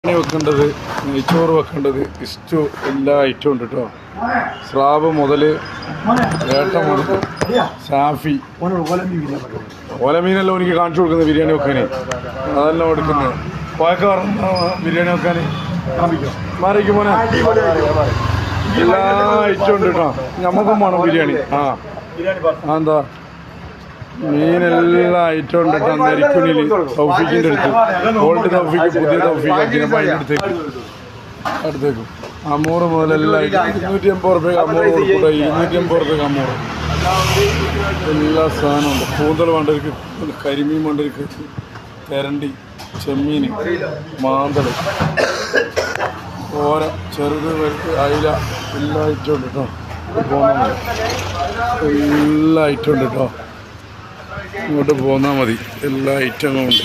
വെക്കേണ്ടത്, നെയ്ച്ചോറ് വെക്കേണ്ടത്, ഇസ്റ്റു എല്ലാ ഐറ്റവും ഉണ്ട് കേട്ടോ. സ്രാവ് മുതൽ ഏട്ട മുതൽ സാഫി ഓലമീനെല്ലാം എനിക്ക് കാണിച്ചു കൊടുക്കുന്നത് ബിരിയാണി വെക്കാൻ. അതെല്ലാം എടുക്കുന്നത് പോയൊക്കെ ബിരിയാണി വെക്കാൻ മാറിക്കും മോനെ. എല്ലാ ഐറ്റവും ഉണ്ട് കേട്ടോ. നമുക്കും വേണം ബിരിയാണി. എന്താ മീനെല്ലാ ഐറ്റം ഉണ്ട് കേട്ടോ. നരിക്കുനിൽ തൗഫീഖിൻ്റെ അടുത്ത് ഓൾഡ് തൗഫീഖ് പുതിയ തൗഫീഖ് ആക്കിയപ്പോൾ അതിൻ്റെ അടുത്തേക്കും അമ്മൂറ് മുതലെല്ലാം 250 റുപ്യക്ക് അമ്മൂറ് കൊടുക്കൂട്ടോ. 250 റുപ്യക്ക് അമ്മൂറ് എല്ലാ സാധനമുണ്ട്. കൂന്തൽ വേണ്ടവർക്ക്, കരിമീൻ വേണ്ടവർക്ക്, തെരണ്ടി, ചെമ്മീൻ, മാന്തൽ, ഓര, ചെറുത്, വലുത്, അയില എല്ലാ ഐറ്റവും ഉണ്ട് കേട്ടോ. പോകുന്നത് എല്ലാ ഐറ്റവും ഉണ്ട് കേട്ടോ. ഇങ്ങോട്ട് പോന്നാൽ മതി. എല്ലാ ഐറ്റങ്ങളും ഉണ്ട്.